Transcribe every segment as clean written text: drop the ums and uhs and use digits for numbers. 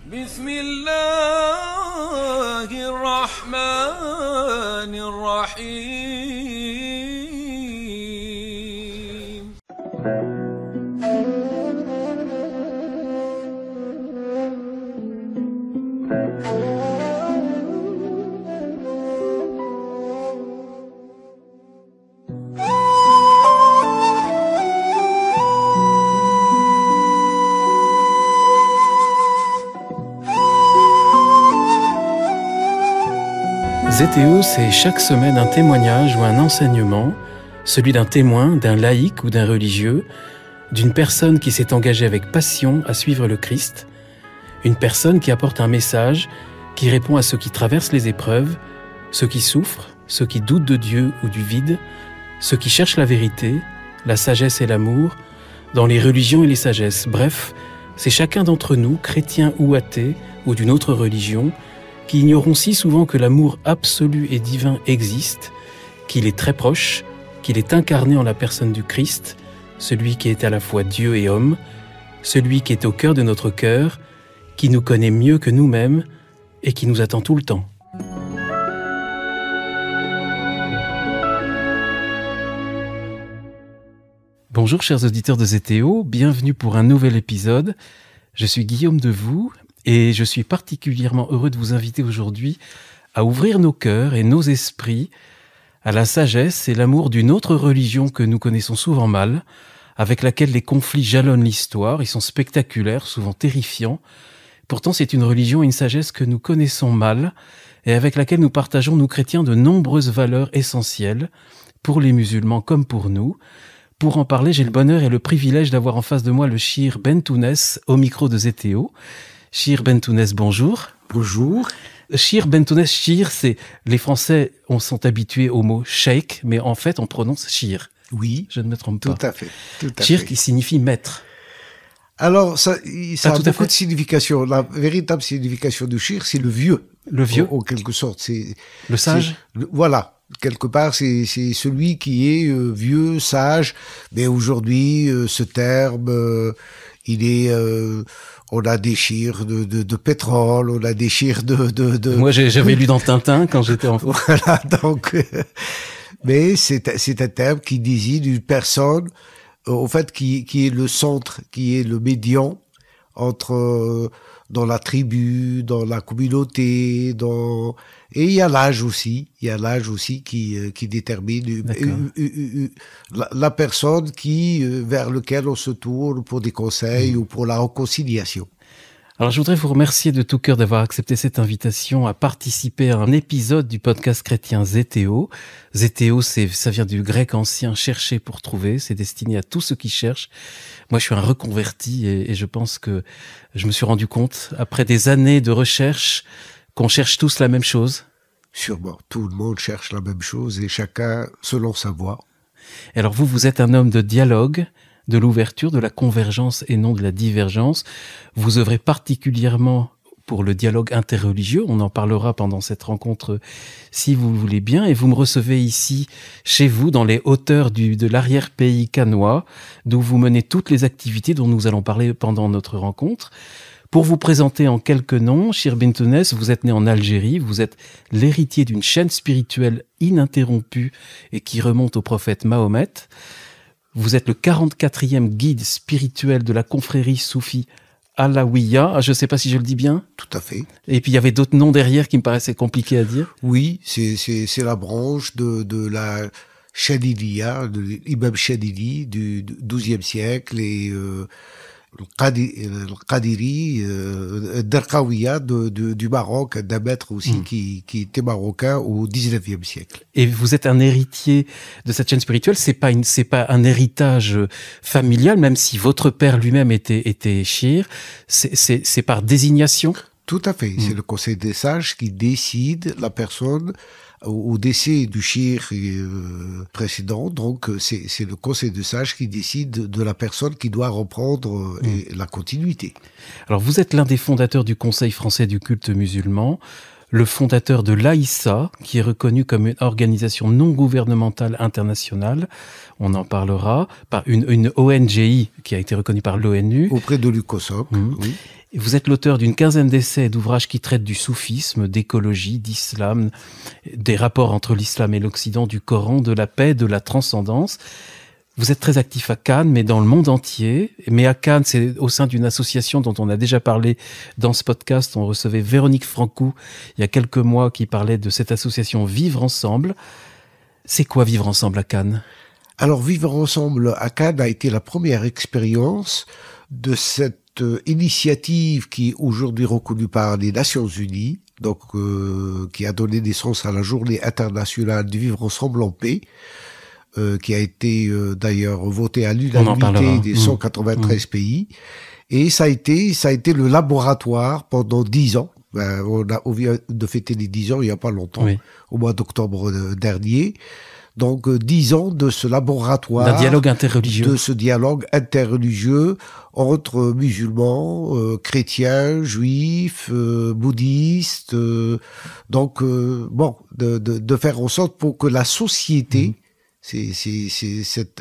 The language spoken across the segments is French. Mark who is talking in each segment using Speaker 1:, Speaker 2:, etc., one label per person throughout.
Speaker 1: بسم الله الرحمن الرحيم.
Speaker 2: ZTO, c'est chaque semaine un témoignage ou un enseignement, celui d'un témoin, d'un laïc ou d'un religieux, d'une personne qui s'est engagée avec passion à suivre le Christ, une personne qui apporte un message, qui répond à ceux qui traversent les épreuves, ceux qui souffrent, ceux qui doutent de Dieu ou du vide, ceux qui cherchent la vérité, la sagesse et l'amour, dans les religions et les sagesses. Bref, c'est chacun d'entre nous, chrétien ou athée, ou d'une autre religion, qui ignorons si souvent que l'amour absolu et divin existe, qu'il est très proche, qu'il est incarné en la personne du Christ, celui qui est à la fois Dieu et homme, celui qui est au cœur de notre cœur, qui nous connaît mieux que nous-mêmes et qui nous attend tout le temps. Bonjour chers auditeurs de ZTO, bienvenue pour un nouvel épisode. Je suis Guillaume Devoux et je suis particulièrement heureux de vous inviter aujourd'hui à ouvrir nos cœurs et nos esprits à la sagesse et l'amour d'une autre religion que nous connaissons souvent mal, avec laquelle les conflits jalonnent l'histoire, ils sont spectaculaires, souvent terrifiants. Pourtant, c'est une religion et une sagesse que nous connaissons mal et avec laquelle nous partageons, nous chrétiens, de nombreuses valeurs essentielles pour les musulmans comme pour nous. Pour en parler, j'ai le bonheur et le privilège d'avoir en face de moi le Chir Bentounès au micro de ZTO. Chir Bentounès, bonjour.
Speaker 3: Bonjour.
Speaker 2: Chir Bentounès, Chir, c'est les Français sont habitués au mot sheikh, mais en fait on prononce Chir.
Speaker 3: Oui,
Speaker 2: je ne me trompe pas.
Speaker 3: Tout à fait.
Speaker 2: Chir qui signifie maître.
Speaker 3: Alors ça a beaucoup de signification. La véritable signification du Chir, c'est le vieux.
Speaker 2: Le vieux.
Speaker 3: En quelque sorte, c'est
Speaker 2: le sage.
Speaker 3: Voilà. Quelque part, c'est celui qui est vieux, sage. Mais aujourd'hui, ce terme, il est. On a des chirs de pétrole, on a des chirs de...
Speaker 2: Moi, j'avais lu dans Tintin quand j'étais enfant.
Speaker 3: Voilà, donc... mais c'est un terme qui désigne une personne, en fait, qui est le centre, qui est le médian entre... dans la tribu, dans la communauté, et il y a l'âge aussi. Il y a l'âge aussi qui détermine la personne vers lequel on se tourne pour des conseils ou pour la réconciliation.
Speaker 2: Alors, je voudrais vous remercier de tout cœur d'avoir accepté cette invitation à participer à un épisode du podcast chrétien ZTO. ZTO, ça vient du grec ancien « chercher pour trouver ». C'est destiné à tous ceux qui cherchent. Moi, je suis un reconverti et je pense que je me suis rendu compte, après des années de recherche, qu'on cherche tous la même chose.
Speaker 3: Sûrement. Tout le monde cherche la même chose et chacun selon sa voie.
Speaker 2: Et alors, vous êtes un homme de dialogue, de l'ouverture, de la convergence et non de la divergence. Vous œuvrez particulièrement pour le dialogue interreligieux. On en parlera pendant cette rencontre si vous le voulez bien. Et vous me recevez ici, chez vous, dans les hauteurs de l'arrière-pays cannois, d'où vous menez toutes les activités dont nous allons parler pendant notre rencontre. Pour vous présenter en quelques noms, Chir Bentounès, vous êtes né en Algérie, vous êtes l'héritier d'une chaîne spirituelle ininterrompue et qui remonte au prophète Mahomet. Vous êtes le 44e guide spirituel de la confrérie soufie Alaouia. Je ne sais pas si je le dis bien.
Speaker 3: Tout à fait.
Speaker 2: Et puis il y avait d'autres noms derrière qui me paraissaient compliqués à dire.
Speaker 3: Oui, c'est la branche de la Chadiliya, de l'imam Chadili du XIIe siècle et le Qadiri, Darqawiya du Maroc, d'un maître aussi qui était marocain au XIXe siècle.
Speaker 2: Et vous êtes un héritier de cette chaîne spirituelle. C'est pas un héritage familial, même si votre père lui-même était chir. C'est par désignation.
Speaker 3: Tout à fait. C'est le conseil des sages qui décide la personne au décès du chir précédent. Donc, c'est le conseil des sages qui décide de la personne qui doit reprendre la continuité.
Speaker 2: Alors, vous êtes l'un des fondateurs du Conseil français du culte musulman, le fondateur de l'AISA, qui est reconnu comme une organisation non gouvernementale internationale. On en parlera, par une ONGI qui a été reconnue par l'ONU.
Speaker 3: Auprès de l'UCOSOC, oui.
Speaker 2: Vous êtes l'auteur d'une quinzaine d'essais et d'ouvrages qui traitent du soufisme, d'écologie, d'islam, des rapports entre l'islam et l'Occident, du Coran, de la paix, de la transcendance. Vous êtes très actif à Cannes, mais dans le monde entier. Mais à Cannes, c'est au sein d'une association dont on a déjà parlé dans ce podcast. On recevait Véronique Francou il y a quelques mois qui parlait de cette association Vivre Ensemble. C'est quoi Vivre Ensemble à Cannes ?
Speaker 3: Alors, Vivre Ensemble à Cannes a été la première expérience de cette initiative qui est aujourd'hui reconnue par les Nations Unies, donc qui a donné naissance à la Journée internationale du Vivre Ensemble en paix, qui a été d'ailleurs votée à l'unanimité des 193 pays. Et ça a été le laboratoire pendant 10 ans. On vient de fêter les 10 ans il n'y a pas longtemps, au mois d'octobre dernier. Donc 10 ans de ce laboratoire,
Speaker 2: d'un dialogue interreligieux,
Speaker 3: de ce dialogue interreligieux entre musulmans, chrétiens, juifs, bouddhistes. Donc de faire en sorte pour que la société, cette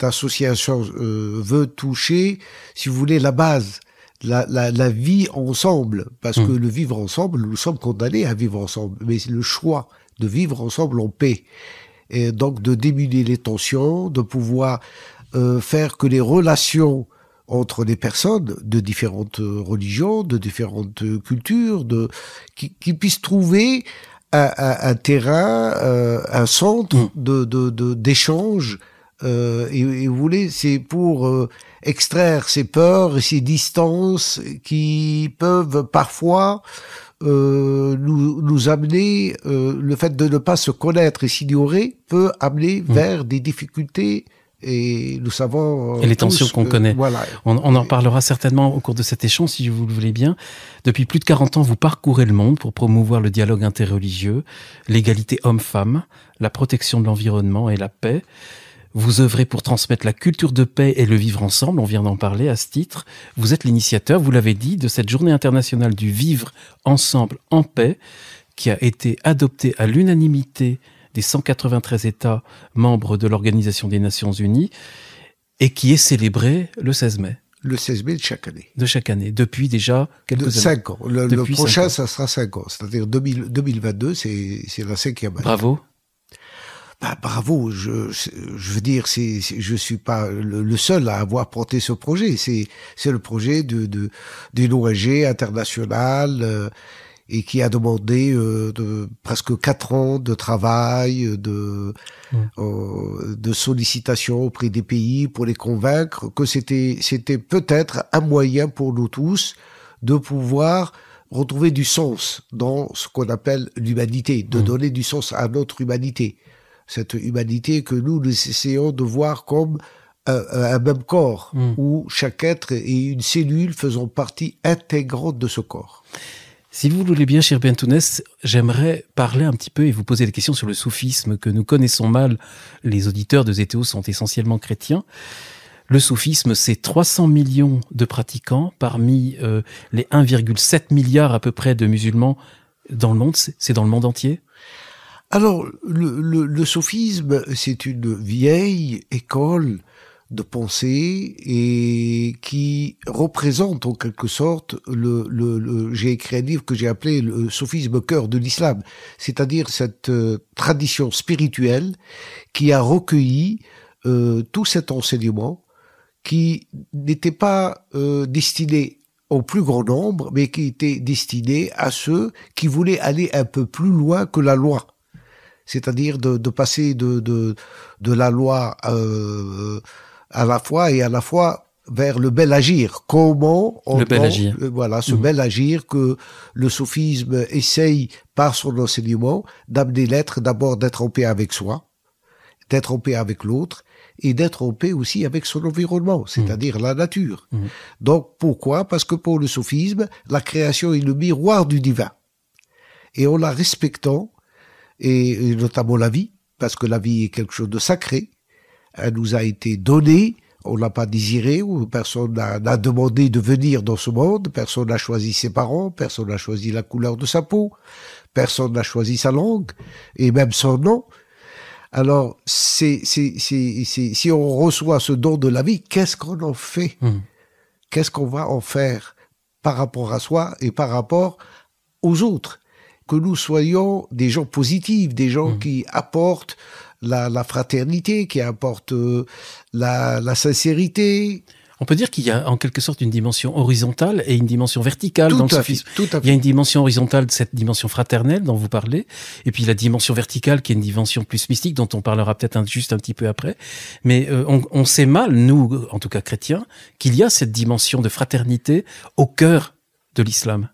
Speaker 3: association veut toucher, si vous voulez, la base. La vie ensemble, parce que le vivre ensemble, nous sommes condamnés à vivre ensemble, mais c'est le choix de vivre ensemble en paix. Et donc de diminuer les tensions, de pouvoir faire que les relations entre les personnes de différentes religions, de différentes cultures, qui puissent trouver un terrain, un centre d'échange. Et vous voulez, c'est pour extraire ces peurs et ces distances qui peuvent parfois nous amener, le fait de ne pas se connaître et s'ignorer peut amener vers des difficultés, et nous savons
Speaker 2: et les tensions qu'on connaît.
Speaker 3: Voilà.
Speaker 2: On en parlera certainement au cours de cet échange, si vous le voulez bien. Depuis plus de 40 ans, vous parcourez le monde pour promouvoir le dialogue interreligieux, l'égalité homme-femme, la protection de l'environnement et la paix. Vous œuvrez pour transmettre la culture de paix et le vivre ensemble, on vient d'en parler à ce titre. Vous êtes l'initiateur, vous l'avez dit, de cette journée internationale du vivre ensemble en paix, qui a été adoptée à l'unanimité des 193 États membres de l'Organisation des Nations Unies et qui est célébrée le 16 mai.
Speaker 3: Le 16 mai de chaque année.
Speaker 2: De chaque année, depuis déjà quelques années.
Speaker 3: 5 ans. Le prochain, ça sera 5 ans. C'est-à-dire 2022, c'est la 5e année.
Speaker 2: Bravo.
Speaker 3: Bah, bravo, je veux dire, je suis pas le seul à avoir porté ce projet. C'est le projet d'une ONG internationale et qui a demandé presque 4 ans de travail, de sollicitation auprès des pays pour les convaincre que c'était peut-être un moyen pour nous tous de pouvoir retrouver du sens dans ce qu'on appelle l'humanité, de donner du sens à notre humanité. Cette humanité que nous essayons de voir comme un même corps, où chaque être est une cellule faisant partie intégrante de ce corps.
Speaker 2: Si vous voulez bien, cher Bentounès, j'aimerais parler un petit peu et vous poser des questions sur le soufisme que nous connaissons mal. Les auditeurs de Zétéo sont essentiellement chrétiens. Le soufisme, c'est 300 millions de pratiquants parmi les 1,7 milliard à peu près de musulmans dans le monde. C'est dans le monde entier ?
Speaker 3: Alors, le soufisme, c'est une vieille école de pensée et qui représente en quelque sorte j'ai écrit un livre que j'ai appelé le soufisme cœur de l'islam, c'est-à-dire cette tradition spirituelle qui a recueilli tout cet enseignement qui n'était pas destiné au plus grand nombre, mais qui était destiné à ceux qui voulaient aller un peu plus loin que la loi. C'est-à-dire de passer de la loi à la foi et à la fois vers le bel agir. Comment on
Speaker 2: bel agir.
Speaker 3: Voilà, ce bel agir que le soufisme essaye par son enseignement d'amener l'être d'abord d'être en paix avec soi, d'être en paix avec l'autre et d'être en paix aussi avec son environnement, c'est-à-dire la nature. Donc pourquoi ? Parce que pour le soufisme, la création est le miroir du divin. Et en la respectant, et notamment la vie, parce que la vie est quelque chose de sacré, elle nous a été donnée, on l'a pas désiré, ou personne n'a demandé de venir dans ce monde, personne n'a choisi ses parents, personne n'a choisi la couleur de sa peau, personne n'a choisi sa langue, et même son nom. Alors, si on reçoit ce don de la vie, qu'est-ce qu'on en fait ? Qu'est-ce qu'on va en faire par rapport à soi et par rapport aux autres. Que nous soyons des gens positifs, des gens qui apportent la fraternité, qui apportent la sincérité.
Speaker 2: On peut dire qu'il y a en quelque sorte une dimension horizontale et une dimension verticale dans le soufisme.
Speaker 3: Tout à fait.
Speaker 2: Il y a une dimension horizontale, cette dimension fraternelle dont vous parlez, et puis la dimension verticale qui est une dimension plus mystique dont on parlera peut-être juste un petit peu après. Mais on sait mal, nous, en tout cas chrétiens, qu'il y a cette dimension de fraternité au cœur de l'islam.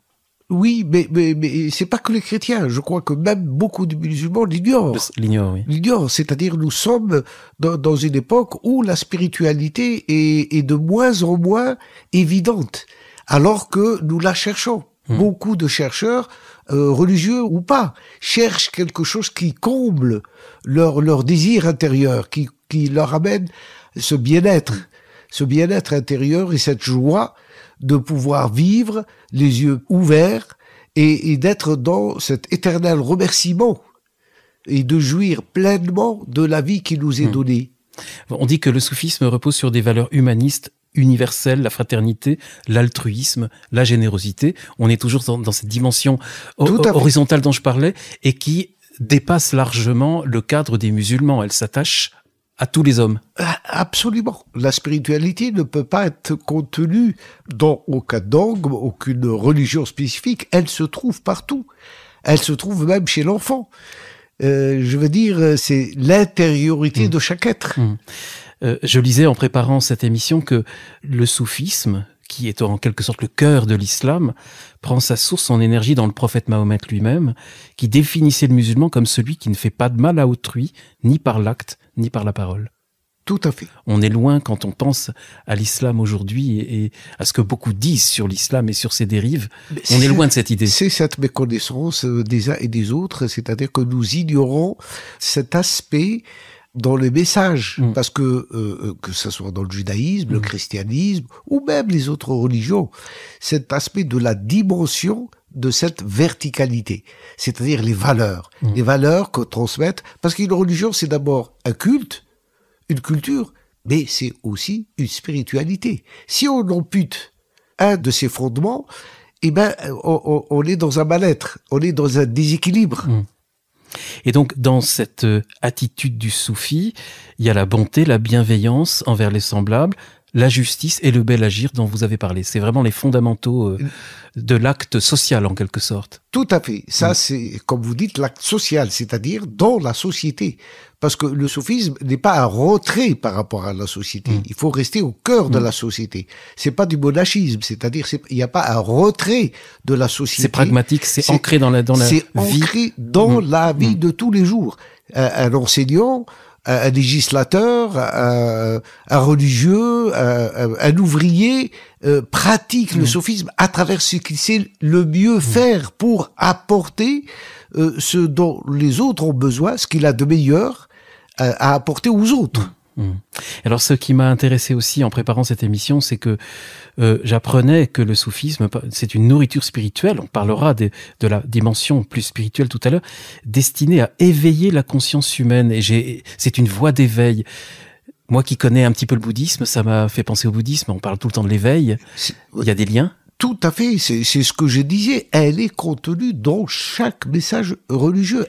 Speaker 3: Oui, mais c'est pas que les chrétiens. Je crois que même beaucoup de musulmans l'ignorent.
Speaker 2: L'ignorent, oui.
Speaker 3: L'ignorent, c'est-à-dire nous sommes dans une époque où la spiritualité est de moins en moins évidente, alors que nous la cherchons. Beaucoup de chercheurs, religieux ou pas, cherchent quelque chose qui comble leur désir intérieur, qui leur amène ce bien-être intérieur et cette joie de pouvoir vivre les yeux ouverts et d'être dans cet éternel remerciement et de jouir pleinement de la vie qui nous est donnée.
Speaker 2: On dit que le soufisme repose sur des valeurs humanistes universelles, la fraternité, l'altruisme, la générosité. On est toujours dans cette dimension horizontale dont je parlais et qui dépasse largement le cadre des musulmans. Elle s'attache à tous les hommes.
Speaker 3: Absolument. La spiritualité ne peut pas être contenue dans aucun dogme, aucune religion spécifique. Elle se trouve partout. Elle se trouve même chez l'enfant. Je veux dire, c'est l'intériorité de chaque être.
Speaker 2: Je lisais en préparant cette émission que le soufisme, qui est en quelque sorte le cœur de l'islam, prend sa source, son énergie dans le prophète Mahomet lui-même, qui définissait le musulman comme celui qui ne fait pas de mal à autrui, ni par l'acte, ni par la parole.
Speaker 3: Tout à fait.
Speaker 2: On est loin quand on pense à l'islam aujourd'hui et à ce que beaucoup disent sur l'islam et sur ses dérives. On est loin de cette idée.
Speaker 3: C'est cette méconnaissance des uns et des autres, c'est-à-dire que nous ignorons cet aspect dans les messages, parce que ce soit dans le judaïsme, le christianisme, ou même les autres religions, cet aspect de la dimension de cette verticalité, c'est-à-dire les valeurs que transmettent, parce qu'une religion, c'est d'abord un culte, une culture, mais c'est aussi une spiritualité. Si on ampute un de ces fondements, eh ben, on est dans un mal-être, on est dans un déséquilibre.
Speaker 2: Et donc, dans cette attitude du soufi, il y a la bonté, la bienveillance envers les semblables, la justice et le bel agir dont vous avez parlé. C'est vraiment les fondamentaux de l'acte social, en quelque sorte.
Speaker 3: Tout à fait. Ça, c'est, comme vous dites, l'acte social, c'est-à-dire dans la société. Parce que le soufisme n'est pas un retrait par rapport à la société. Il faut rester au cœur de la société. C'est pas du monachisme, c'est-à-dire il n'y a pas un retrait de la société.
Speaker 2: C'est pragmatique, c'est ancré dans la vie.
Speaker 3: C'est ancré dans la vie de tous les jours. Un enseignant, un législateur, un religieux, un ouvrier pratique le sophisme à travers ce qu'il sait le mieux faire pour apporter ce dont les autres ont besoin, ce qu'il a de meilleur à apporter aux autres.
Speaker 2: Alors, ce qui m'a intéressé aussi en préparant cette émission, c'est que j'apprenais que le soufisme, c'est une nourriture spirituelle, on parlera de la dimension plus spirituelle tout à l'heure, destinée à éveiller la conscience humaine, et c'est une voie d'éveil. Moi qui connais un petit peu le bouddhisme, ça m'a fait penser au bouddhisme, on parle tout le temps de l'éveil, il y a des liens.
Speaker 3: Tout à fait, c'est ce que je disais, elle est contenue dans chaque message religieux.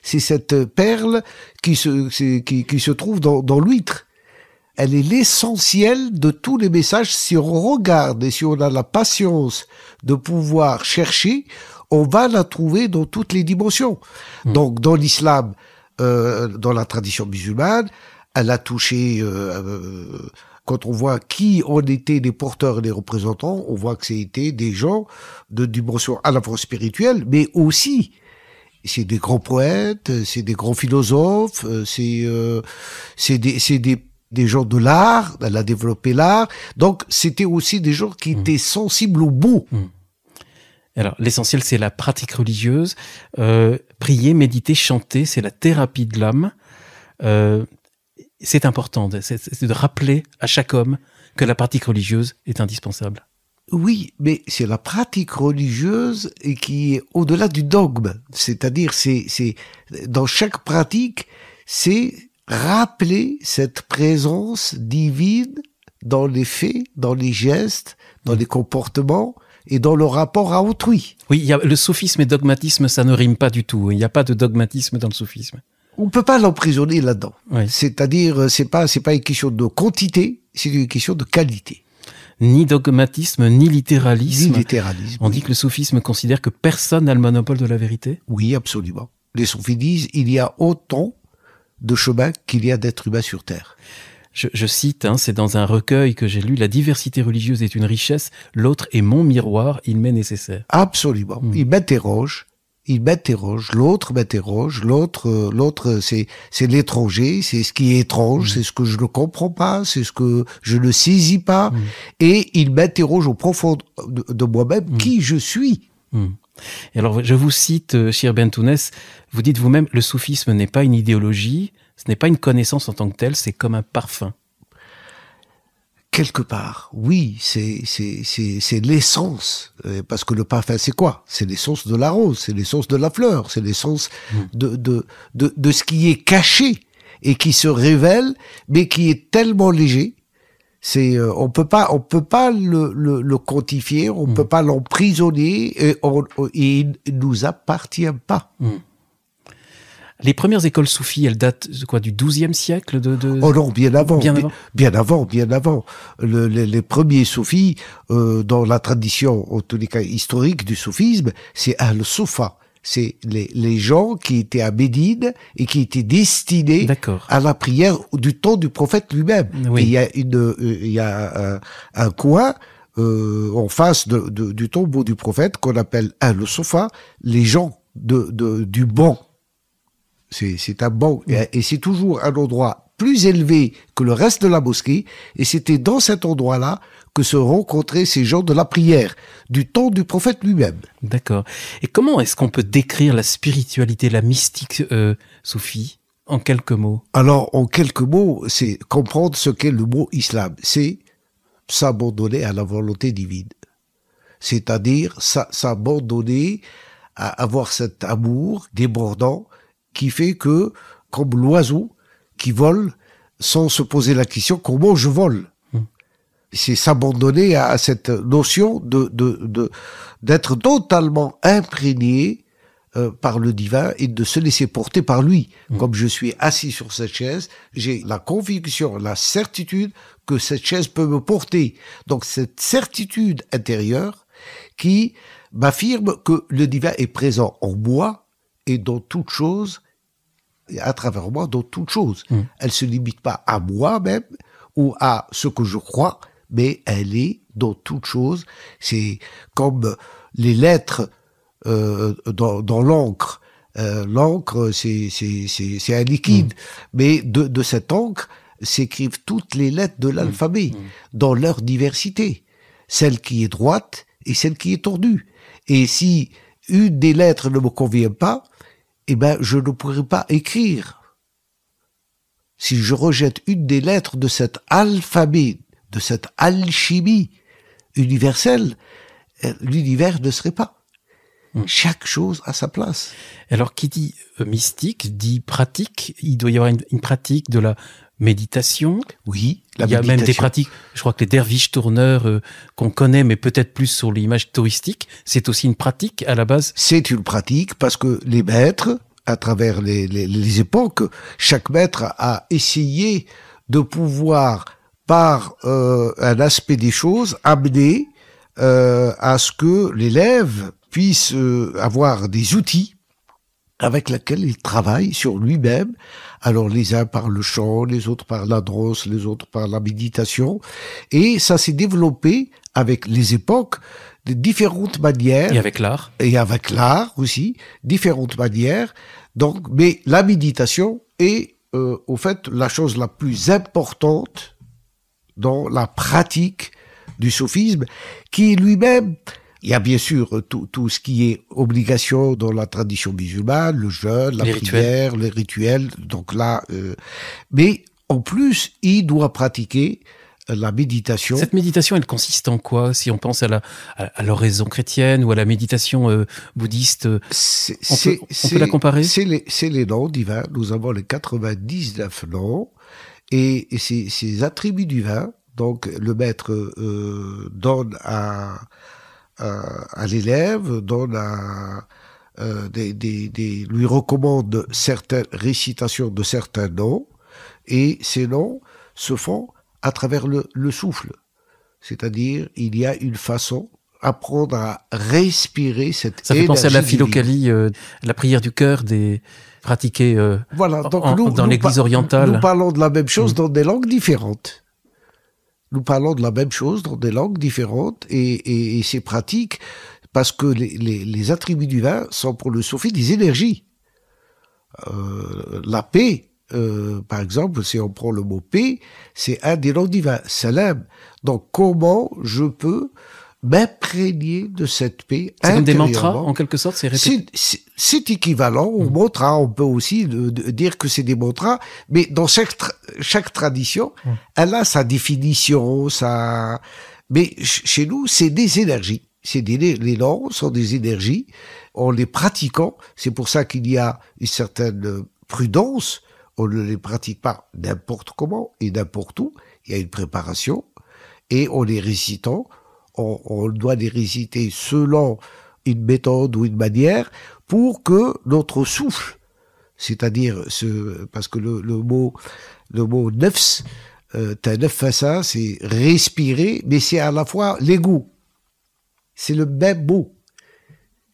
Speaker 3: C'est cette perle qui se trouve dans l'huître. Elle est l'essentiel de tous les messages. Si on regarde et si on a la patience de pouvoir chercher, on va la trouver dans toutes les dimensions. Donc dans l'islam, dans la tradition musulmane, elle a touché... quand on voit qui ont été les porteurs et les représentants, on voit que c'était des gens de dimension à la fois spirituelle, mais aussi, c'est des grands poètes, c'est des grands philosophes, c'est des gens de l'art, elle a développé l'art, donc c'était aussi des gens qui étaient sensibles au beau.
Speaker 2: Alors, l'essentiel, c'est la pratique religieuse. Prier, méditer, chanter, c'est la thérapie de l'âme. C'est important, c'est de rappeler à chaque homme que la pratique religieuse est indispensable.
Speaker 3: Oui, mais c'est la pratique religieuse et qui est au-delà du dogme. C'est-à-dire, c'est dans chaque pratique, c'est rappeler cette présence divine dans les faits, dans les gestes, dans les comportements, et dans le rapport à autrui.
Speaker 2: Oui, le sophisme et dogmatisme, ça ne rime pas du tout. Il n'y a pas de dogmatisme dans le sophisme.
Speaker 3: On ne peut pas l'emprisonner là-dedans.
Speaker 2: Oui.
Speaker 3: C'est-à-dire, c'est pas une question de quantité, c'est une question de qualité.
Speaker 2: Ni dogmatisme, ni littéralisme.
Speaker 3: Ni littéralisme.
Speaker 2: On dit que le sophisme considère que personne n'a le monopole de la vérité.
Speaker 3: Oui, absolument. Les sophistes disent il y a autant de chemins qu'il y a d'êtres humains sur Terre.
Speaker 2: Je cite, c'est dans un recueil que j'ai lu, « La diversité religieuse est une richesse, l'autre est mon miroir, il m'est nécessaire ».
Speaker 3: Absolument. Il m'interroge, l'autre m'interroge, l'autre c'est l'étranger, c'est ce qui est étrange, c'est ce que je ne comprends pas, c'est ce que je ne saisis pas, et il m'interroge au profond de moi-même qui je suis.
Speaker 2: Et alors, je vous cite, Shir Bentounès, vous dites vous-même, le soufisme n'est pas une idéologie, ce n'est pas une connaissance en tant que telle, c'est comme un parfum.
Speaker 3: Quelque part, oui, c'est l'essence. Parce que le parfum, c'est quoi? C'est l'essence de la rose, c'est l'essence de la fleur, c'est l'essence de ce qui est caché et qui se révèle, mais qui est tellement léger. On peut pas le quantifier, on peut pas l'emprisonner, et il nous appartient pas.
Speaker 2: Les premières écoles soufis, elles datent de quoi, du XIIe siècle
Speaker 3: Oh non, bien avant.
Speaker 2: Bien avant.
Speaker 3: Bien avant. Les premiers soufis, dans la tradition, en tous les cas historique du soufisme, c'est Al-Soufa. C'est les gens qui étaient à Médine et qui étaient destinés à la prière du temps du prophète lui-même.
Speaker 2: Oui.
Speaker 3: Et il y a un coin en face du tombeau du prophète qu'on appelle Al-Soufa, les gens du banc. C'est un banc, et c'est toujours un endroit plus élevé que le reste de la mosquée, et c'était dans cet endroit-là que se rencontraient ces gens de la prière, du temps du prophète lui-même.
Speaker 2: D'accord. Et comment est-ce qu'on peut décrire la spiritualité, la mystique soufie, en quelques mots? Alors,
Speaker 3: en quelques mots, c'est comprendre ce qu'est le mot islam. C'est s'abandonner à la volonté divine. C'est-à-dire s'abandonner à avoir cet amour débordant qui fait que, comme l'oiseau qui vole, sans se poser la question comment je vole. C'est s'abandonner à cette notion d'être totalement imprégné par le divin et de se laisser porter par lui. Comme je suis assis sur cette chaise, j'ai la conviction, la certitude que cette chaise peut me porter. Donc cette certitude intérieure qui m'affirme que le divin est présent en moi et dans toute chose, à travers moi, dans toute chose. Elle se limite pas à moi-même ou à ce que je crois, mais elle est dans toute chose. C'est comme les lettres dans l'encre. L'encre, c'est un liquide, mais de cette encre s'écrivent toutes les lettres de l'alphabet dans leur diversité, celle qui est droite et celle qui est tordue. Et si une des lettres ne me convient pas, eh ben, je ne pourrai pas écrire. Si je rejette une des lettres de cet alphabet, de cette alchimie universelle, l'univers ne serait pas. Chaque chose a sa place.
Speaker 2: Alors, qui dit mystique, dit pratique. Il doit y avoir une pratique de la méditation.
Speaker 3: Oui,
Speaker 2: la méditation. Il y a même des pratiques, je crois que les derviches tourneurs qu'on connaît, mais peut-être plus sur l'image touristique, c'est aussi une pratique à la base.
Speaker 3: C'est une pratique parce que les maîtres, à travers les époques, chaque maître a essayé de pouvoir, par un aspect des choses, amener à ce que l'élève puisse avoir des outils avec lesquels il travaille sur lui-même. Alors les uns par le chant, les autres par la danse, les autres par la méditation. Et ça s'est développé avec les époques de différentes manières.
Speaker 2: Et avec l'art.
Speaker 3: Et avec l'art aussi, différentes manières. Donc, mais la méditation est au fait la chose la plus importante dans la pratique du soufisme, qui lui-même, il y a bien sûr tout ce qui est obligation dans la tradition musulmane, le jeûne, la prière, les rituels. Donc là, mais en plus, il doit pratiquer la méditation.
Speaker 2: Cette méditation, elle consiste en quoi? Si on pense à l'oraison chrétienne ou à la méditation bouddhiste, on peut la comparer?
Speaker 3: C'est les noms divins. Nous avons les 99 noms et ces attributs divins. Donc le maître donne à à l'élève, lui recommande certaines récitations de certains noms, et ces noms se font à travers le souffle. C'est-à-dire, il y a une façon apprendre à respirer cette énergie.
Speaker 2: Ça fait penser à la
Speaker 3: divine.
Speaker 2: philocalie, la prière du cœur pratiquée
Speaker 3: Voilà, donc
Speaker 2: dans l'Église orientale.
Speaker 3: Nous parlons de la même chose dans des langues différentes. Nous parlons de la même chose dans des langues différentes, et c'est pratique parce que les attributs divins sont pour le soufis des énergies. La paix, par exemple, si on prend le mot paix, c'est un des noms divins, salam. Donc comment je peux m'imprégner de cette paix
Speaker 2: C'est comme des mantras,
Speaker 3: intérieurement.
Speaker 2: en quelque sorte, c'est répété.
Speaker 3: C'est équivalent au mantra. On peut aussi dire que c'est des mantras, mais dans chaque tradition, elle a sa définition, mais chez nous, c'est des énergies. Les noms sont des énergies. En les pratiquant, c'est pour ça qu'il y a une certaine prudence. On ne les pratique pas n'importe comment et n'importe où. Il y a une préparation. Et en les récitant, on doit les réciter selon une méthode ou une manière pour que notre souffle, c'est-à-dire parce que le mot nefs, nefasa, c'est respirer, mais c'est à la fois l'ego. C'est le même mot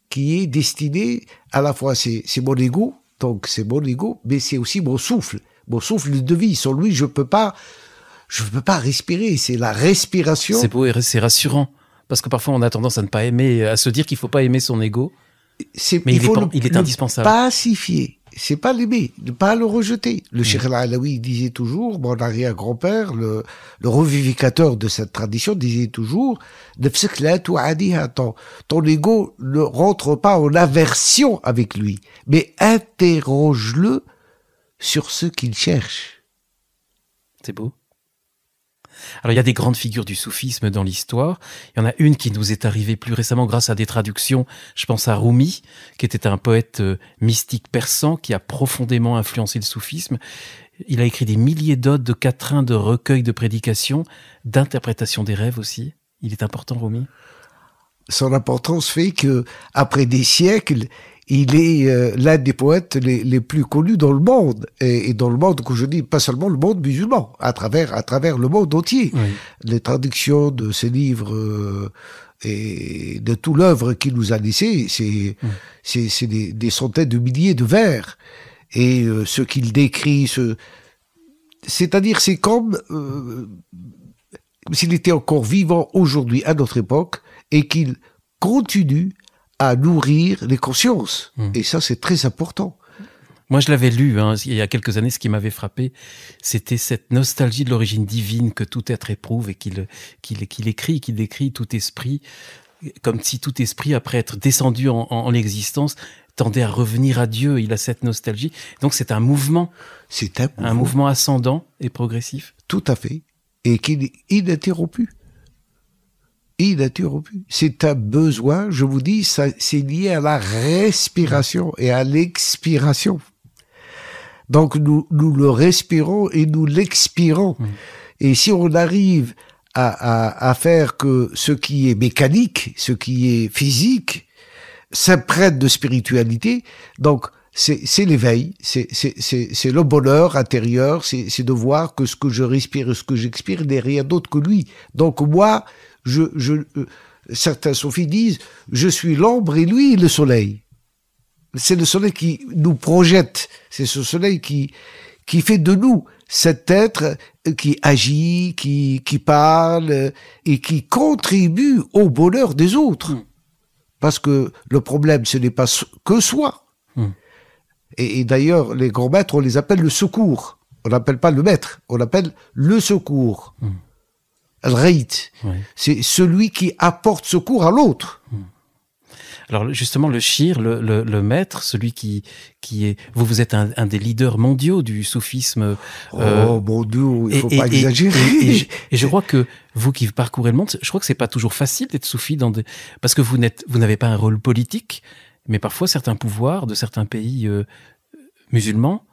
Speaker 3: qui est destiné à la fois, c'est mon ego, donc c'est mon ego, mais c'est aussi mon souffle de vie. Sans lui, je peux pas respirer. C'est la respiration.
Speaker 2: C'est beau et c'est rassurant. Parce que parfois, on a tendance à ne pas aimer, à se dire qu'il faut pas aimer son ego. Mais il est indispensable.
Speaker 3: Pacifier. C'est pas l'aimer, ne pas le rejeter. Le Cheikh Al-Alaoui disait toujours, mon arrière-grand-père, le revivificateur de cette tradition, disait toujours, ton ego ne rentre pas en aversion avec lui, mais interroge-le sur ce qu'il cherche.
Speaker 2: C'est beau. Alors, il y a des grandes figures du soufisme dans l'histoire. Il y en a une qui nous est arrivée plus récemment grâce à des traductions. Je pense à Rumi, qui était un poète mystique persan qui a profondément influencé le soufisme. Il a écrit des milliers d'odes, de quatrains, de recueils de prédications, d'interprétation des rêves aussi. Il est important, Rumi.
Speaker 3: Son importance fait que, après des siècles, il est l'un des poètes les plus connus dans le monde, et dans le monde, que je dis, pas seulement le monde musulman, à travers le monde entier. Oui. Les traductions de ses livres et de toute l'œuvre qu'il nous a laissé, c'est des centaines de milliers de vers, et ce qu'il décrit, c'est-à-dire, c'est comme s'il était encore vivant aujourd'hui à notre époque, et qu'il continue à nourrir les consciences. Et ça, c'est très important.
Speaker 2: Moi, je l'avais lu il y a quelques années. Ce qui m'avait frappé, c'était cette nostalgie de l'origine divine que tout être éprouve et qu'il écrit, qu'il décrit tout esprit, comme si tout esprit, après être descendu en l'existence, tendait à revenir à Dieu. Il a cette nostalgie. Donc, c'est un mouvement.
Speaker 3: C'est
Speaker 2: un mouvement ascendant et progressif.
Speaker 3: Tout à fait. Et qui est ininterrompu. Ininterrompu. C'est un besoin, je vous dis, c'est lié à la respiration et à l'expiration. Donc nous le respirons et nous l'expirons. Et si on arrive à faire que ce qui est mécanique, ce qui est physique, s'imprègne de spiritualité, donc c'est l'éveil, c'est le bonheur intérieur, c'est de voir que ce que je respire et ce que j'expire n'est rien d'autre que lui. Donc moi, certains soufis disent, je suis l'ombre et lui le soleil. C'est le soleil qui nous projette, c'est ce soleil qui fait de nous cet être qui agit, qui parle et qui contribue au bonheur des autres. Parce que le problème, ce n'est pas que soi. Et d'ailleurs, les grands maîtres, on les appelle le secours. On n'appelle pas le maître, on l'appelle le secours. Al-Ghaït, c'est celui qui apporte secours à l'autre.
Speaker 2: Alors justement, le shir, le maître, celui qui est... Vous êtes un des leaders mondiaux du soufisme.
Speaker 3: Mon Dieu, il ne faut pas exagérer.
Speaker 2: Et je crois que vous qui parcourez le monde, je crois que c'est pas toujours facile d'être soufi parce que vous n'avez pas un rôle politique, mais parfois certains pouvoirs de certains pays musulmans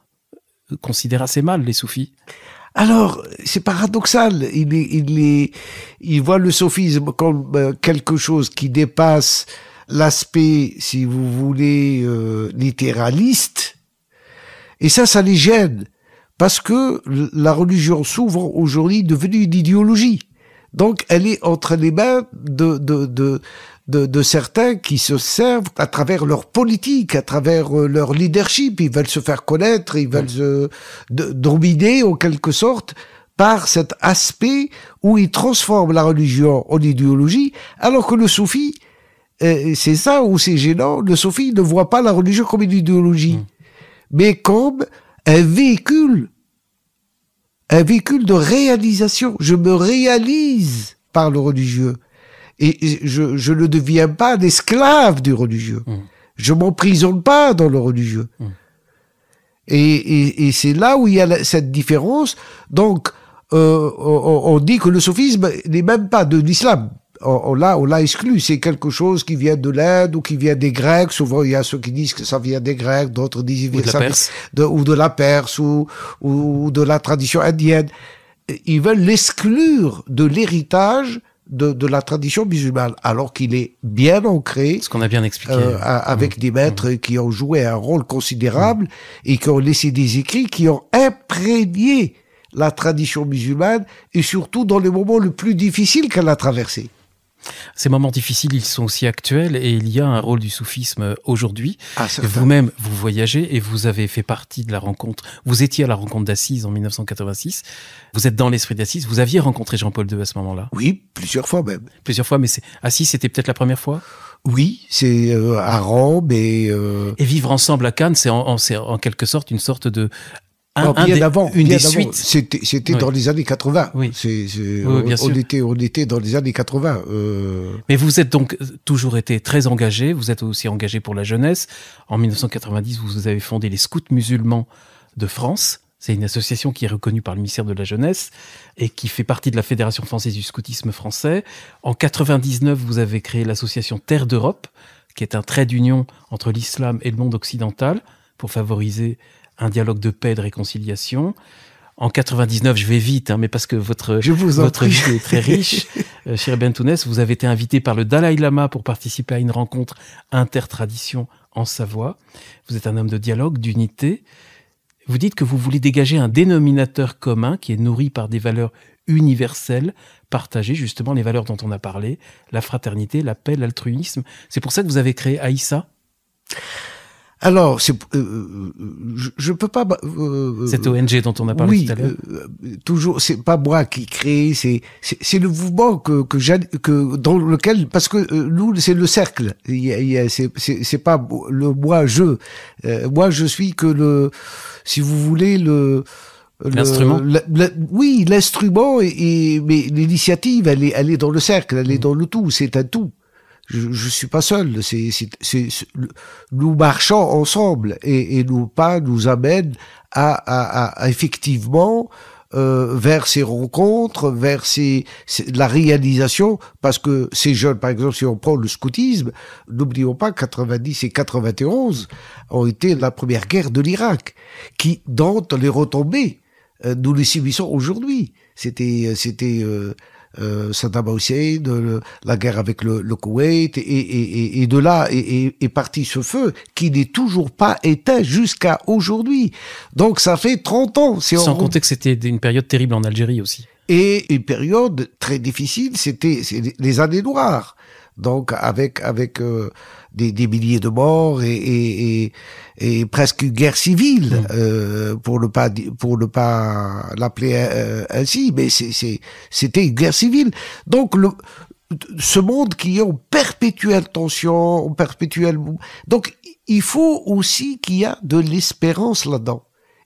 Speaker 2: considèrent assez mal les soufis.
Speaker 3: Alors, c'est paradoxal. Il voit le sophisme comme quelque chose qui dépasse l'aspect, si vous voulez, littéraliste. Et ça les gêne. Parce que la religion, souvent, aujourd'hui, est devenue une idéologie. Donc, elle est entre les mains de certains qui se servent à travers leur politique, à travers leur leadership. Ils veulent se faire connaître, ils veulent se dominer en quelque sorte par cet aspect où ils transforment la religion en idéologie, alors que le soufi, c'est ça où c'est gênant, le soufi ne voit pas la religion comme une idéologie, mais comme un véhicule de réalisation. Je me réalise par le religieux. Et je ne deviens pas l'esclave du religieux. Je m'emprisonne pas dans le religieux. Et c'est là où il y a cette différence. Donc, on dit que le sophisme n'est même pas de l'islam. On l'a exclu. C'est quelque chose qui vient de l'Inde ou qui vient des Grecs. Souvent, il y a ceux qui disent que ça vient des Grecs, d'autres disent
Speaker 2: ou de la Perse,
Speaker 3: ou de la Perse ou de la tradition indienne. Ils veulent l'exclure de l'héritage de la tradition musulmane, alors qu'il est bien ancré.
Speaker 2: Ce qu'on a bien expliqué.
Speaker 3: Avec des maîtres qui ont joué un rôle considérable et qui ont laissé des écrits qui ont imprégné la tradition musulmane et surtout dans les moments les plus difficiles qu'elle a traversés.
Speaker 2: Ces moments difficiles, ils sont aussi actuels et il y a un rôle du soufisme aujourd'hui. Vous-même, vous voyagez et vous avez fait partie de la rencontre. Vous étiez à la rencontre d'Assise en 1986. Vous êtes dans l'esprit d'Assise. Vous aviez rencontré Jean-Paul II à ce moment-là?
Speaker 3: Oui, plusieurs fois même.
Speaker 2: Plusieurs fois, mais Assise, c'était peut-être la première fois?
Speaker 3: Oui, c'est à Rome et...
Speaker 2: Et vivre ensemble à Cannes, c'est en quelque sorte une sorte de...
Speaker 3: Une des suites. C'était dans les années 80.
Speaker 2: Oui.
Speaker 3: Bien sûr. On était dans les années 80.
Speaker 2: Mais vous êtes donc toujours été très engagé. Vous êtes aussi engagé pour la jeunesse. En 1990, vous avez fondé les Scouts musulmans de France. C'est une association qui est reconnue par le ministère de la Jeunesse et qui fait partie de la Fédération française du scoutisme français. En 99, vous avez créé l'association Terre d'Europe, qui est un trait d'union entre l'islam et le monde occidental pour favoriser un dialogue de paix et de réconciliation. En 99, je vais vite, mais parce que votre vie est très riche, cher Bentounès, vous avez été invité par le Dalai Lama pour participer à une rencontre intertradition en Savoie. Vous êtes un homme de dialogue, d'unité. Vous dites que vous voulez dégager un dénominateur commun qui est nourri par des valeurs universelles, partagées, justement les valeurs dont on a parlé, la fraternité, la paix, l'altruisme. C'est pour ça que vous avez créé Aïssa?
Speaker 3: Alors, je peux pas.
Speaker 2: Cette ONG dont on a parlé tout à l'heure.
Speaker 3: Toujours, c'est pas moi qui crée, c'est le mouvement que dans lequel, parce que nous, c'est le cercle. C'est pas le moi je suis que si vous voulez
Speaker 2: l'instrument.
Speaker 3: Oui, l'instrument mais l'initiative, elle est dans le cercle, elle est dans le tout, c'est un tout. Je suis pas seul, nous marchons ensemble et nos pas nous amènent à effectivement vers ces rencontres, vers la réalisation, parce que ces jeunes, par exemple, si on prend le scoutisme, n'oublions pas 90 et 91 ont été la première guerre de l'Irak, dont les retombées, nous les subissons aujourd'hui. C'était Saddam Hussein, la guerre avec le Koweït, et de là est parti ce feu qui n'est toujours pas éteint jusqu'à aujourd'hui. Donc ça fait 30 ans.
Speaker 2: Sans compter que c'était une période terrible en Algérie aussi.
Speaker 3: Et une période très difficile, c'est les années noires. Donc avec des milliers de morts et presque une guerre civile, pour ne pas l'appeler ainsi, mais c'était une guerre civile. Donc ce monde qui est en perpétuelle tension, donc il faut aussi qu'il y a de l'espérance là-dedans.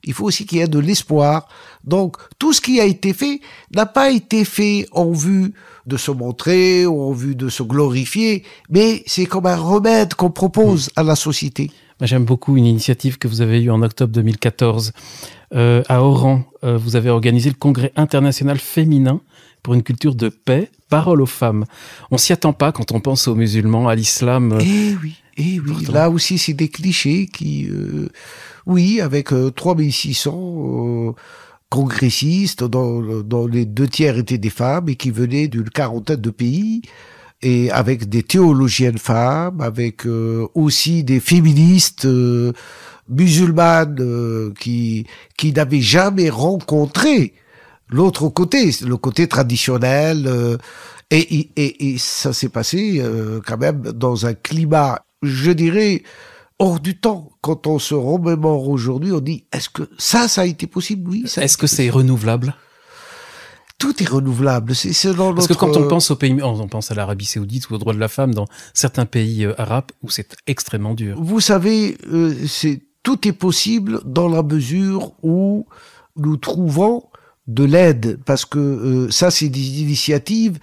Speaker 3: Il faut aussi qu'il y ait de l'espoir. Donc, tout ce qui a été fait n'a pas été fait en vue de se montrer ou en vue de se glorifier, mais c'est comme un remède qu'on propose à la société.
Speaker 2: Moi, j'aime beaucoup une initiative que vous avez eue en octobre 2014. À Oran, vous avez organisé le Congrès international féminin pour une culture de paix, parole aux femmes. On s'y attend pas quand on pense aux musulmans, à l'islam.
Speaker 3: Eh oui. Pourtant. Là aussi, c'est des clichés qui... oui, avec 3600 congressistes, dont les 2/3 étaient des femmes et qui venaient d'une 40aine de pays, et avec des théologiennes femmes, avec aussi des féministes musulmanes qui n'avaient jamais rencontré l'autre côté, le côté traditionnel. Et ça s'est passé quand même dans un climat, je dirais, hors du temps. Quand on se remémore aujourd'hui, on dit, est-ce que ça a été possible? Oui.
Speaker 2: Est-ce que c'est renouvelable?
Speaker 3: Tout est renouvelable. C'est selon
Speaker 2: Parce que quand on pense aux pays, on pense à l'Arabie Saoudite ou aux droits de la femme dans certains pays arabes où c'est extrêmement dur.
Speaker 3: Vous savez, tout est possible dans la mesure où nous trouvons de l'aide, parce que ça, c'est des initiatives.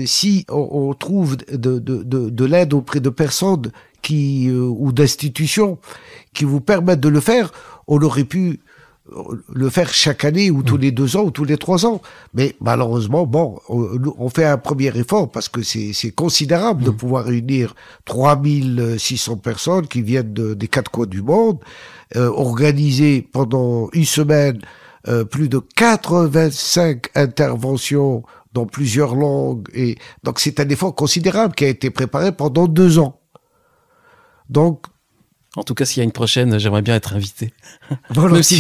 Speaker 3: Si on trouve de l'aide auprès de personnes ou d'institutions qui vous permettent de le faire, on aurait pu le faire chaque année ou tous les 2 ans ou tous les 3 ans. Mais malheureusement, on fait un premier effort parce que c'est considérable de pouvoir réunir 3600 personnes qui viennent des 4 coins du monde, organiser pendant une semaine plus de 85 interventions dans plusieurs langues. Et donc c'est un effort considérable qui a été préparé pendant 2 ans. Donc,
Speaker 2: en tout cas, s'il y a une prochaine, j'aimerais bien être invité.
Speaker 3: Voilà.
Speaker 2: Même si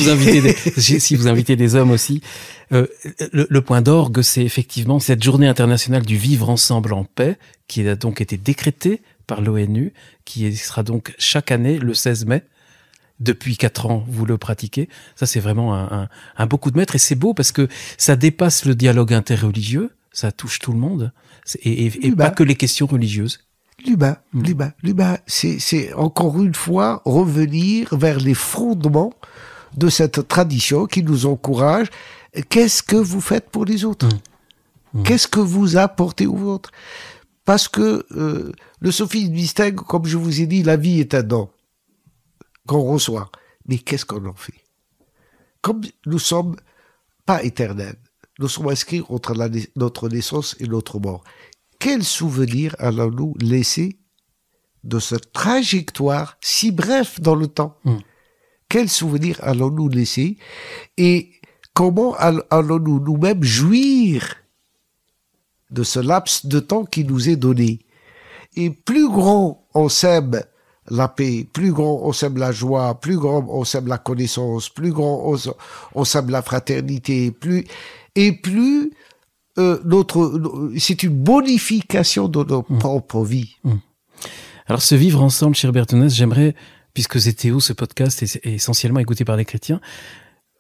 Speaker 2: vous invitez des hommes aussi. Le point d'orgue, c'est effectivement cette journée internationale du vivre ensemble en paix, qui a donc été décrétée par l'ONU, qui sera donc chaque année le 16 mai. Depuis 4 ans, vous le pratiquez. Ça, c'est vraiment un beau coup de maître. Et c'est beau parce que ça dépasse le dialogue interreligieux. Ça touche tout le monde. Et pas que les questions religieuses.
Speaker 3: L'humain, c'est encore une fois revenir vers les fondements de cette tradition qui nous encourage. Qu'est-ce que vous faites pour les autres? Qu'est-ce que vous apportez aux autres? Parce que le sophisme distingue, comme je vous ai dit, la vie est un don qu'on reçoit. Mais qu'est-ce qu'on en fait? Comme nous sommes pas éternels, nous sommes inscrits entre notre naissance et notre mort. Quel souvenir allons-nous laisser de cette trajectoire si bref dans le temps? Quel souvenir allons-nous laisser? Et comment allons-nous nous-mêmes jouir de ce laps de temps qui nous est donné? Et plus grand on sème la paix, plus grand on sème la joie, plus grand on sème la connaissance, plus grand on sème la fraternité, plus c'est une bonification de nos propres vies.
Speaker 2: Alors, ce vivre ensemble, cher Bertonès, j'aimerais, puisque Zétéo, ce podcast est essentiellement écouté par les chrétiens,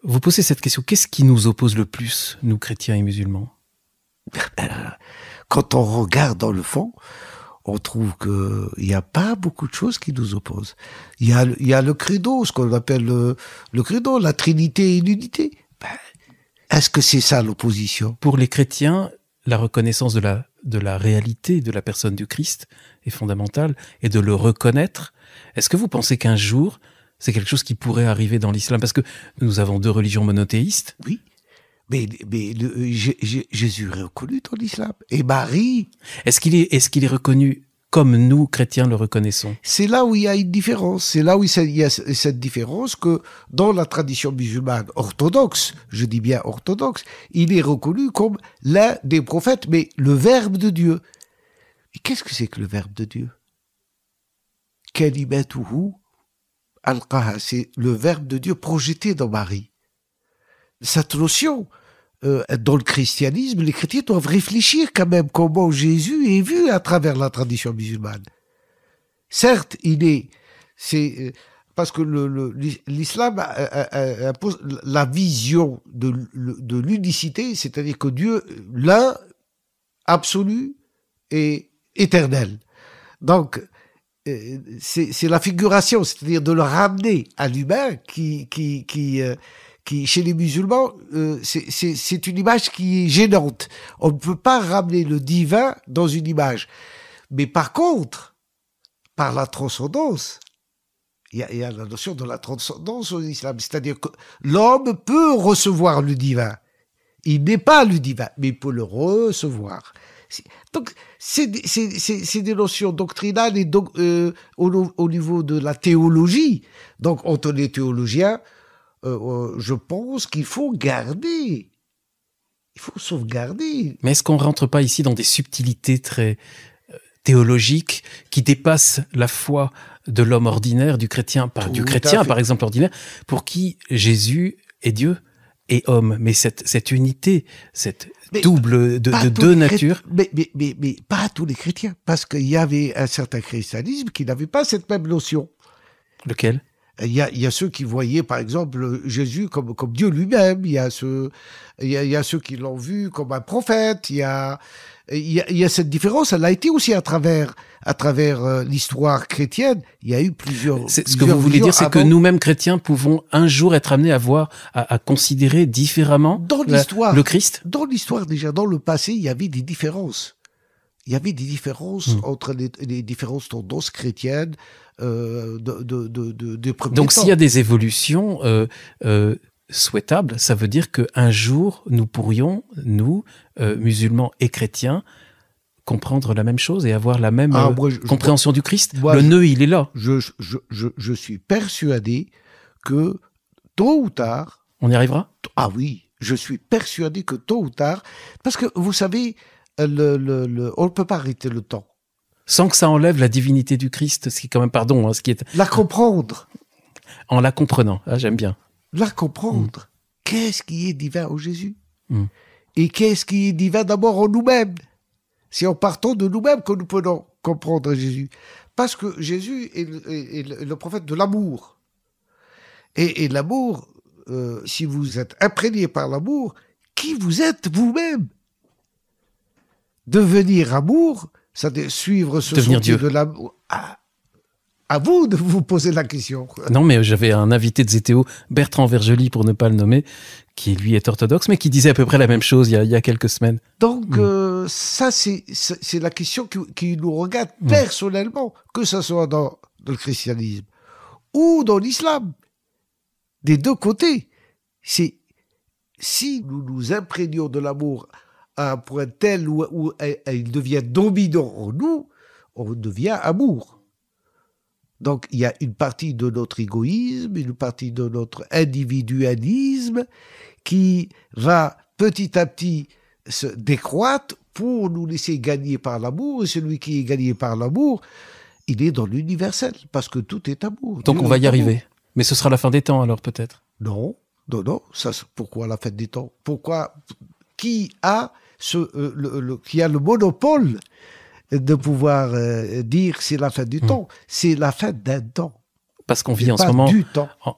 Speaker 2: vous poser cette question. Qu'est-ce qui nous oppose le plus, nous, chrétiens et musulmans?
Speaker 3: Quand on regarde dans le fond, on trouve qu'il n'y a pas beaucoup de choses qui nous opposent. Il y a le credo, ce qu'on appelle le credo, la Trinité et l'unité. Est-ce que c'est ça l'opposition?
Speaker 2: Pour les chrétiens, la reconnaissance de la réalité de la personne du Christ est fondamentale, et de le reconnaître. Est-ce que vous pensez qu'un jour, c'est quelque chose qui pourrait arriver dans l'islam? Parce que nous avons 2 religions monothéistes.
Speaker 3: Oui, mais Jésus est reconnu dans l'islam. Et Marie...
Speaker 2: Est-ce qu'il est reconnu comme nous, chrétiens, le reconnaissons?
Speaker 3: C'est là où il y a une différence. C'est là où il y a cette différence que dans la tradition musulmane orthodoxe, je dis bien orthodoxe, il est reconnu comme l'un des prophètes, mais le Verbe de Dieu. Et qu'est-ce que c'est que le Verbe de Dieu? Kalimatuhu alqaha, c'est le Verbe de Dieu projeté dans Marie. Cette notion, dans le christianisme, les chrétiens doivent réfléchir quand même comment Jésus est vu à travers la tradition musulmane. Certes, parce que l'islam impose la vision de l'unicité, c'est-à-dire que Dieu, l'un, absolu et éternel. Donc, c'est la figuration, c'est-à-dire de le ramener à l'humain qui, chez les musulmans, c'est une image qui est gênante. On ne peut pas ramener le divin dans une image. Mais par contre, par la transcendance, il y a la notion de la transcendance au islam. C'est-à-dire que l'homme peut recevoir le divin. Il n'est pas le divin, mais il peut le recevoir. Donc, c'est des notions doctrinales et donc, au niveau de la théologie. Donc, quand on est théologien, je pense qu'il faut garder. Il faut sauvegarder.
Speaker 2: Mais est-ce qu'on ne rentre pas ici dans des subtilités très théologiques qui dépassent la foi de l'homme ordinaire, du chrétien, par exemple ordinaire, pour qui Jésus est Dieu et homme. Mais cette unité, cette double de deux natures.
Speaker 3: Mais pas tous les chrétiens, parce qu'il y avait un certain christianisme qui n'avait pas cette même notion.
Speaker 2: Lequel ?
Speaker 3: Il y a ceux qui voyaient, par exemple, Jésus comme Dieu lui-même. Il y a ceux qui l'ont vu comme un prophète. Il y a cette différence. Elle a été aussi à travers l'histoire chrétienne. Il y a eu plusieurs.
Speaker 2: Ce que vous voulez dire, c'est que nous-mêmes chrétiens pouvons un jour être amenés à considérer différemment le Christ.
Speaker 3: Dans l'histoire déjà, dans le passé, il y avait des différences. Il y avait des différences entre les différentes tendances chrétiennes de premiers
Speaker 2: Donc,
Speaker 3: temps.
Speaker 2: s'il y a des évolutions souhaitables, ça veut dire qu'un jour, nous pourrions, nous, musulmans et chrétiens, comprendre la même chose et avoir la même compréhension du Christ. Le nœud, il est là.
Speaker 3: Je suis persuadé que tôt ou tard...
Speaker 2: On y arrivera ?
Speaker 3: Ah oui, je suis persuadé que tôt ou tard... Parce que, vous savez, on ne peut pas arrêter le temps.
Speaker 2: Sans que ça enlève la divinité du Christ, ce qui est quand même, ce qui est...
Speaker 3: La comprendre.
Speaker 2: En la comprenant, j'aime bien.
Speaker 3: La comprendre. Qu'est-ce qui est divin en Jésus ? Et qu'est-ce qui est divin d'abord en nous-mêmes ? C'est en partant de nous-mêmes que nous pouvons comprendre Jésus. Parce que Jésus est le prophète de l'amour. Et l'amour, si vous êtes imprégné par l'amour, qui vous êtes vous-même ? Devenir amour, ça veut dire suivre ce sentier de l'amour. À vous de vous poser la question.
Speaker 2: Non, mais j'avais un invité de ZTO, Bertrand Vergely, pour ne pas le nommer, qui lui est orthodoxe, mais qui disait à peu près la même chose il y a quelques semaines.
Speaker 3: Donc, ça, c'est la question qui nous regarde personnellement, que ce soit dans le christianisme ou dans l'islam. Des deux côtés. C'est si nous nous imprégnons de l'amour à un point tel où il devient dominant en nous, on devient amour. Donc, il y a une partie de notre égoïsme, une partie de notre individualisme qui va petit à petit se décroître pour nous laisser gagner par l'amour. Et celui qui est gagné par l'amour, il est dans l'universel, parce que tout est amour.
Speaker 2: Donc, on va y arriver. Mais ce sera la fin des temps, alors, peut-être ?
Speaker 3: Non. Ça, pourquoi la fin des temps ? Pourquoi ? Qui a le monopole de pouvoir dire c'est la fin du temps. C'est la fin d'un temps.
Speaker 2: Parce qu'on vit en ce moment.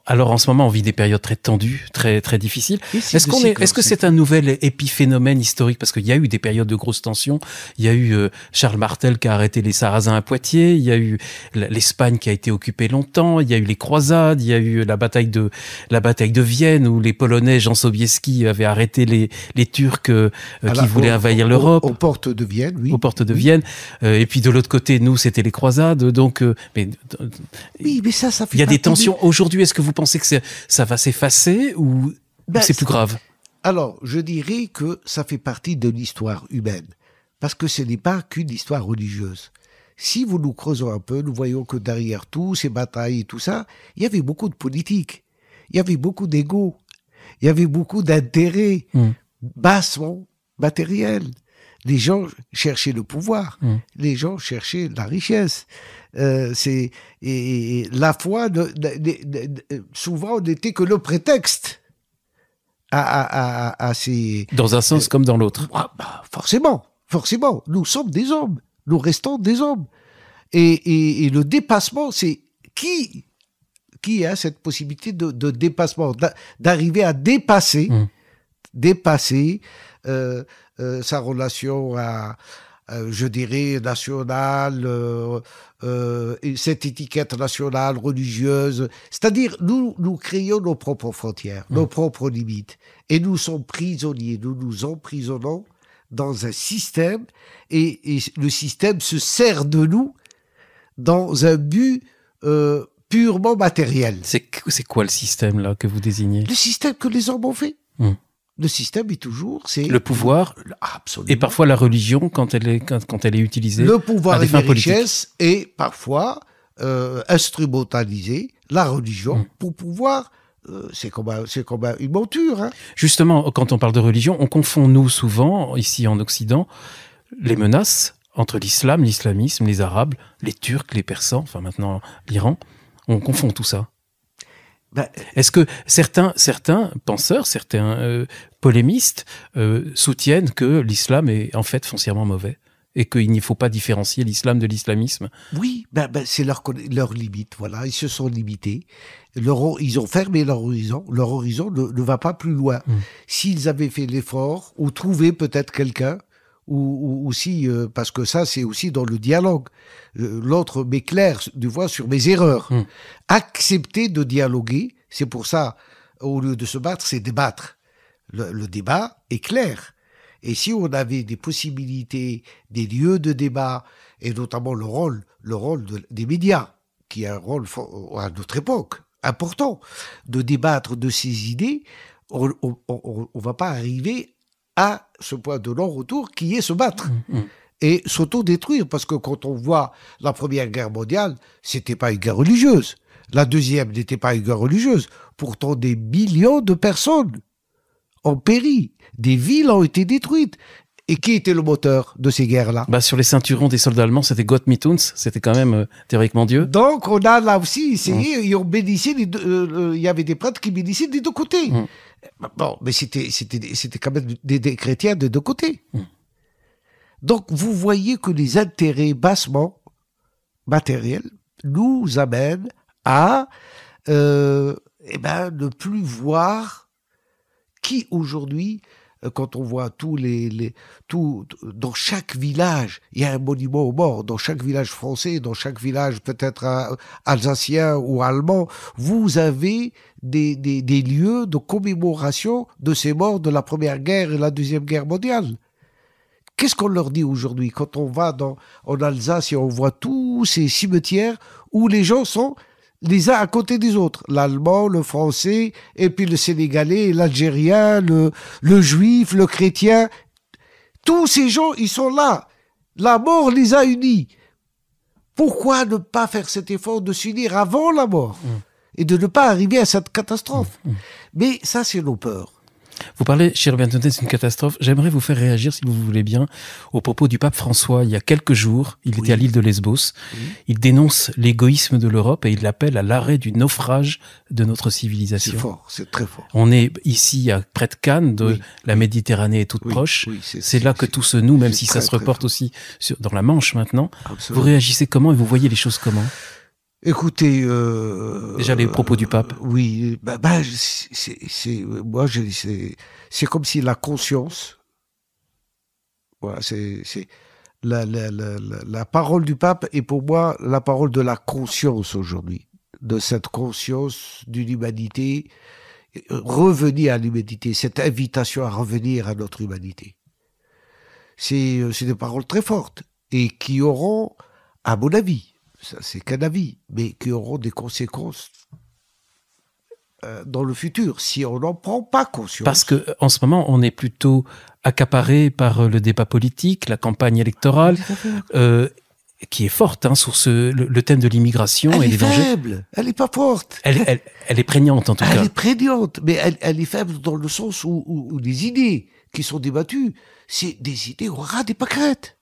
Speaker 2: Alors en ce moment, on vit des périodes très tendues, très très difficiles. Est-ce que c'est un nouvel épiphénomène historique ? Parce qu'il y a eu des périodes de grosses tensions. Il y a eu Charles Martel qui a arrêté les Sarrasins à Poitiers. Il y a eu l'Espagne qui a été occupée longtemps. Il y a eu les croisades. Il y a eu la bataille de Vienne où les Polonais, Jean Sobieski, avaient arrêté les Turcs qui voulaient envahir l'Europe.
Speaker 3: Aux portes de Vienne, oui.
Speaker 2: Aux portes de Vienne. Et puis de l'autre côté, nous, c'était les croisades. Donc,
Speaker 3: oui, mais ça
Speaker 2: il y a des tensions. Aujourd'hui, est-ce que vous pensez que ça va s'effacer ou c'est plus grave ?
Speaker 3: Alors, je dirais que ça fait partie de l'histoire humaine. Parce que ce n'est pas qu'une histoire religieuse. Si vous nous creusons un peu, nous voyons que derrière tous ces batailles et tout ça, il y avait beaucoup de politique. Il y avait beaucoup d'ego. Il y avait beaucoup d'intérêts bassement matériels. Les gens cherchaient le pouvoir. Les gens cherchaient la richesse. Et la foi, souvent, n'était que le prétexte à ces...
Speaker 2: Dans un sens comme dans l'autre.
Speaker 3: Forcément. Nous sommes des hommes. Nous restons des hommes. Et le dépassement, c'est qui a cette possibilité de dépassement, d'arriver à dépasser sa relation je dirais, nationale, cette étiquette nationale, religieuse. C'est-à-dire, nous créons nos propres frontières, nos propres limites. Et nous sommes prisonniers, nous nous emprisonnons dans un système, et le système se sert de nous dans un but purement matériel.
Speaker 2: C'est quoi le système, là, que vous désignez ?
Speaker 3: Le système que les hommes ont fait. Le système est toujours...
Speaker 2: le pouvoir,
Speaker 3: absolument.
Speaker 2: Et parfois la religion, quand elle est utilisée.
Speaker 3: Le pouvoir
Speaker 2: à des
Speaker 3: et
Speaker 2: fins
Speaker 3: les richesses, et parfois instrumentaliser la religion pour pouvoir c'est comme une monture. Hein.
Speaker 2: Justement, quand on parle de religion, on confond, nous, souvent, ici en Occident, les menaces entre l'islam, l'islamisme, les Arabes, les Turcs, les Persans, enfin maintenant l'Iran. On confond tout ça. Est-ce que certains penseurs, certains polémistes soutiennent que l'islam est en fait foncièrement mauvais et qu'il ne faut pas différencier l'islam de l'islamisme?
Speaker 3: Oui, c'est leur limite. Voilà, ils se sont limités. Ils ont fermé leur horizon. Leur horizon ne va pas plus loin. S'ils avaient fait l'effort ou trouvé peut-être quelqu'un, ou aussi parce que ça c'est aussi dans le dialogue. L'autre m'éclaire du voix sur mes erreurs. Accepter de dialoguer, c'est pour ça, au lieu de se battre, c'est débattre. Le débat est clair. Et si on avait des possibilités, des lieux de débat, et notamment le rôle des médias, qui a un rôle à notre époque important, de débattre de ces idées, on va pas arriver à ce point de non-retour qui est se battre et s'autodétruire. Parce que quand on voit la Première Guerre mondiale, c'était pas une guerre religieuse. La deuxième n'était pas une guerre religieuse. Pourtant, des millions de personnes ont péri. Des villes ont été détruites. Et qui était le moteur de ces guerres-là?
Speaker 2: Sur les ceinturons des soldats allemands, c'était Gott mit uns, c'était quand même théoriquement Dieu.
Speaker 3: Donc, on a là aussi essayé, et on bénissait il y avait des prêtres qui bénissaient des deux côtés. Bon, mais c'était quand même des chrétiens des deux côtés. Donc, vous voyez que les intérêts bassement matériels nous amènent à ne plus voir qui aujourd'hui, quand on voit dans chaque village, il y a un monument aux morts, dans chaque village français, dans chaque village peut-être alsacien ou allemand, vous avez des lieux de commémoration de ces morts de la Première Guerre et la Deuxième Guerre mondiale. Qu'est-ce qu'on leur dit aujourd'hui quand on va en Alsace et on voit tous ces cimetières où les gens sont les uns à côté des autres, l'allemand, le français, et puis le sénégalais, l'algérien, le juif, le chrétien. Tous ces gens, ils sont là. La mort les a unis. Pourquoi ne pas faire cet effort de s'unir avant la mort et de ne pas arriver à cette catastrophe? Mais ça, c'est nos peurs.
Speaker 2: Vous parlez, cher Bentonnet, d'une catastrophe. J'aimerais vous faire réagir, si vous voulez bien, au propos du pape François. Il y a quelques jours, il était à l'île de Lesbos. Il dénonce l'égoïsme de l'Europe et il l'appelle à l'arrêt du naufrage de notre civilisation.
Speaker 3: C'est fort, c'est très fort.
Speaker 2: On est ici, près de Cannes, la Méditerranée est toute proche. C'est là que tout se noue, même si ça se reporte aussi dans la Manche maintenant. Absolument. Vous réagissez comment et vous voyez les choses comment?
Speaker 3: Écoutez,
Speaker 2: déjà les propos du pape.
Speaker 3: Oui, c'est comme si la conscience, voilà, c'est la parole du pape est pour moi la parole de la conscience aujourd'hui, de cette conscience d'une humanité, revenir à l'humanité, cette invitation à revenir à notre humanité. C'est des paroles très fortes et qui auront, à mon avis, ça c'est qu'un avis, mais qui auront des conséquences dans le futur, si on n'en prend pas conscience.
Speaker 2: Parce que en ce moment, on est plutôt accaparé par le débat politique, la campagne électorale, qui est forte sur le thème de l'immigration et des dangers.
Speaker 3: Elle est faible, elle n'est pas forte.
Speaker 2: Elle est prégnante en tout cas.
Speaker 3: Elle est prégnante, mais elle est faible dans le sens où les idées qui sont débattues, c'est des idées au ras des pâquerettes.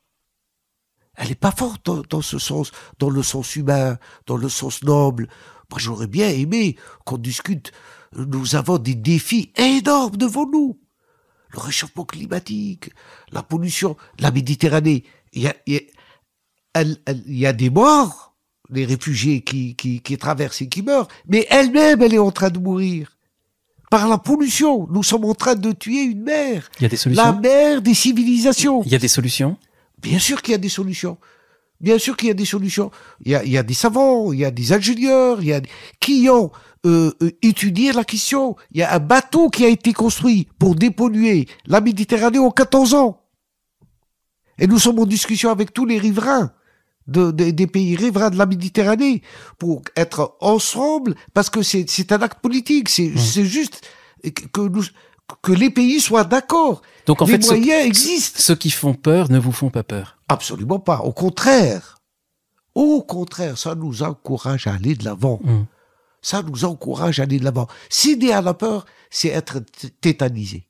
Speaker 3: Elle n'est pas forte dans ce sens, dans le sens humain, dans le sens noble. Moi, j'aurais bien aimé qu'on discute. Nous avons des défis énormes devant nous. Le réchauffement climatique, la pollution, la Méditerranée. Il y a des morts, des réfugiés qui traversent et qui meurent, mais elle-même, elle est en train de mourir. Par la pollution, nous sommes en train de tuer une mer.
Speaker 2: Il y a des solutions.
Speaker 3: La mer des civilisations.
Speaker 2: Il y a des solutions.
Speaker 3: Bien sûr qu'il y a des solutions. Bien sûr qu'il y a des solutions. Il y a des savants, il y a des ingénieurs, qui ont étudié la question. Il y a un bateau qui a été construit pour dépolluer la Méditerranée en 14 ans. Et nous sommes en discussion avec tous les riverains des pays riverains de la Méditerranée pour être ensemble, parce que c'est un acte politique. C'est juste que les pays soient d'accord.
Speaker 2: Donc en
Speaker 3: les
Speaker 2: fait,
Speaker 3: moyens existent.
Speaker 2: Ceux qui font peur ne vous font pas peur.
Speaker 3: Absolument pas. Au contraire, ça nous encourage à aller de l'avant. Ça nous encourage à aller de l'avant. Céder à la peur, c'est être tétanisé.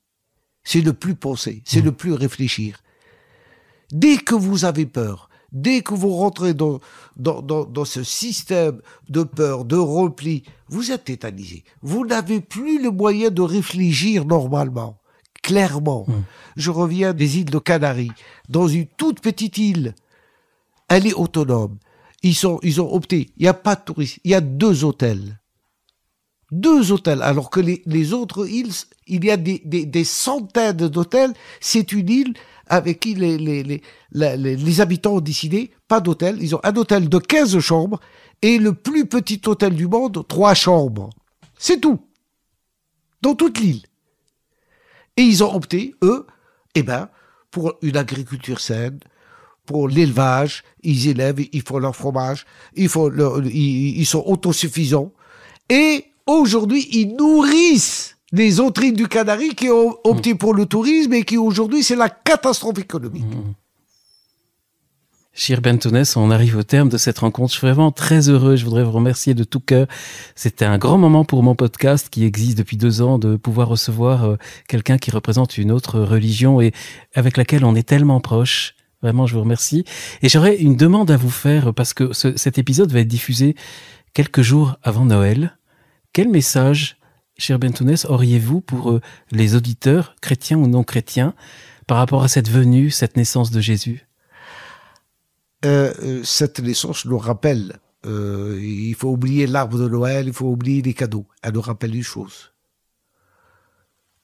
Speaker 3: C'est ne plus penser, c'est ne plus réfléchir. Dès que vous avez peur, dès que vous rentrez dans ce système de peur, de repli, vous êtes tétanisé. Vous n'avez plus le moyen de réfléchir normalement, clairement. Je reviens des îles de Canaries, dans une toute petite île. Elle est autonome. Ils ont opté. Il n'y a pas de touristes. Il y a 2 hôtels. 2 hôtels. Alors que les autres îles, il y a des centaines d'hôtels. C'est une île avec qui les habitants ont décidé, pas d'hôtel. Ils ont un hôtel de 15 chambres et le plus petit hôtel du monde, 3 chambres. C'est tout. Dans toute l'île. Et ils ont opté, eux, pour une agriculture saine, pour l'élevage, ils élèvent, ils font leur fromage, ils sont autosuffisants. Et aujourd'hui, ils nourrissent les autres îles du Canari qui ont opté pour le tourisme et qui aujourd'hui, c'est la catastrophe économique.
Speaker 2: Chir Bentounes, on arrive au terme de cette rencontre. Je suis vraiment très heureux. Je voudrais vous remercier de tout cœur. C'était un grand moment pour mon podcast qui existe depuis 2 ans de pouvoir recevoir quelqu'un qui représente une autre religion et avec laquelle on est tellement proche. Vraiment, je vous remercie. Et j'aurais une demande à vous faire parce que cet épisode va être diffusé quelques jours avant Noël. Quel message, Chir Bentounes, auriez-vous pour les auditeurs, chrétiens ou non chrétiens, par rapport à cette venue, cette naissance de Jésus ?
Speaker 3: Cette naissance nous rappelle, il faut oublier l'arbre de Noël, il faut oublier les cadeaux. Elle nous rappelle une chose.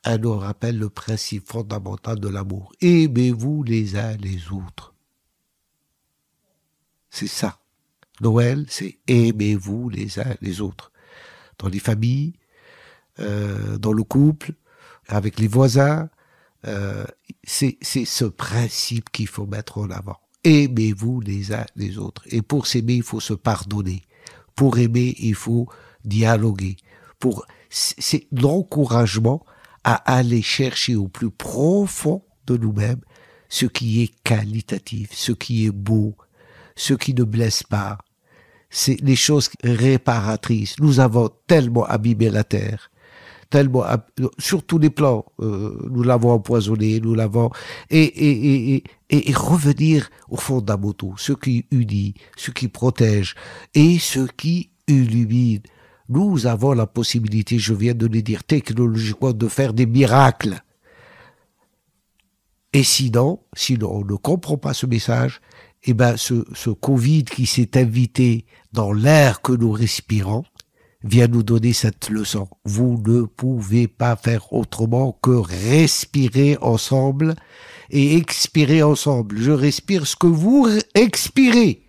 Speaker 3: Elle nous rappelle le principe fondamental de l'amour. Aimez-vous les uns les autres. C'est ça. Noël, c'est aimez-vous les uns les autres. Dans les familles, dans le couple, avec les voisins, c'est ce principe qu'il faut mettre en avant. Aimez-vous les uns les autres. Et pour s'aimer, il faut se pardonner. Pour aimer, il faut dialoguer. C'est l'encouragement à aller chercher au plus profond de nous-mêmes ce qui est qualitatif, ce qui est beau, ce qui ne blesse pas. C'est les choses réparatrices. Nous avons tellement abîmé la terre, tellement sur tous les plans, nous l'avons empoisonné, nous l'avons et revenir aux fondamentaux, ce qui unit, ce qui protège et ce qui illumine. Nous avons la possibilité, je viens de le dire technologiquement, de faire des miracles. Et sinon on ne comprend pas ce message, ce Covid qui s'est invité dans l'air que nous respirons, vient nous donner cette leçon. Vous ne pouvez pas faire autrement que respirer ensemble et expirer ensemble. Je respire ce que vous expirez.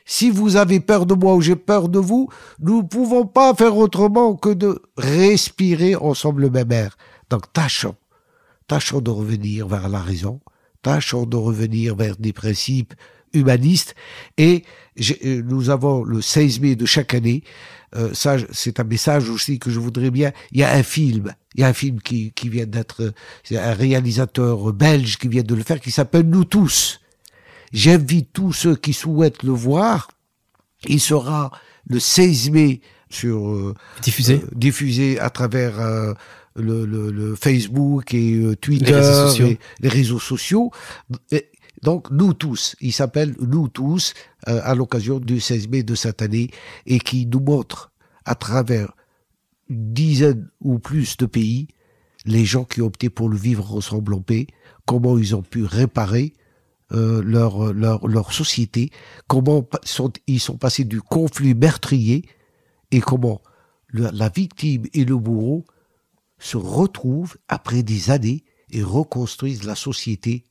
Speaker 3: Si vous avez peur de moi ou j'ai peur de vous, nous ne pouvons pas faire autrement que de respirer ensemble le même air. Donc tâchons de revenir vers la raison, tâchons de revenir vers des principes humanistes. Et nous avons le 16 mai de chaque année, ça c'est un message aussi que je voudrais bien, il y a un film qui vient d'être, c'est un réalisateur belge qui vient de le faire, qui s'appelle Nous tous. J'invite tous ceux qui souhaitent le voir. Il sera le 16 mai sur diffusé à travers le Facebook et Twitter, les réseaux sociaux. Et donc Nous tous, il s'appelle Nous tous à l'occasion du 16 mai de cette année et qui nous montre à travers une dizaine ou plus de pays les gens qui ont opté pour le vivre ensemble en paix, comment ils ont pu réparer leur société, comment ils sont passés du conflit meurtrier et comment la victime et le bourreau se retrouvent après des années et reconstruisent la société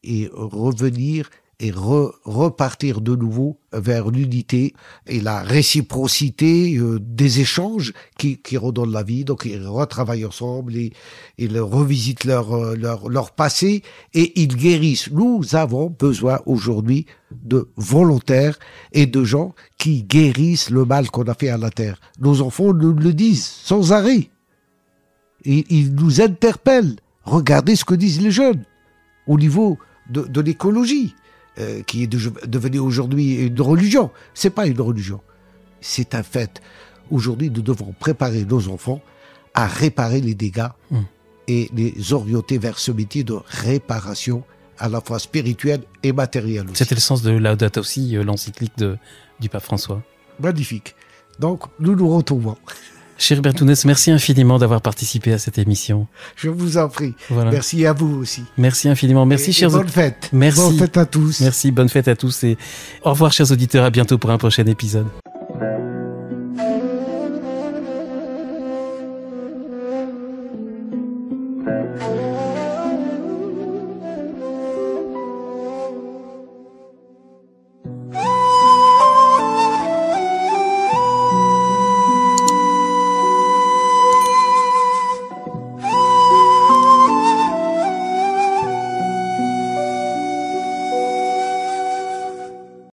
Speaker 3: et revenir et repartir de nouveau vers l'unité et la réciprocité des échanges qui redonnent la vie. Donc ils retravaillent ensemble et ils revisitent leur passé et ils guérissent. Nous avons besoin aujourd'hui de volontaires et de gens qui guérissent le mal qu'on a fait à la terre. Nos enfants nous le disent sans arrêt. Et ils nous interpellent. Regardez ce que disent les jeunes au niveau de l'écologie. Qui est devenue aujourd'hui une religion. C'est pas une religion. C'est un fait. Aujourd'hui, nous devons préparer nos enfants à réparer les dégâts et les orienter vers ce métier de réparation à la fois spirituelle et matérielle aussi.
Speaker 2: C'était le sens de Laudato Si, l'encyclique du pape François.
Speaker 3: Magnifique. Donc, nous nous retrouvons.
Speaker 2: Cher Bertounès, merci infiniment d'avoir participé à cette émission.
Speaker 3: Je vous en prie.
Speaker 2: Voilà.
Speaker 3: Merci à vous aussi.
Speaker 2: Merci infiniment. Merci, chers
Speaker 3: bonne fête.
Speaker 2: Merci.
Speaker 3: Bonne fête à tous.
Speaker 2: Merci, bonne fête à tous et au revoir, chers auditeurs. À bientôt pour un prochain épisode.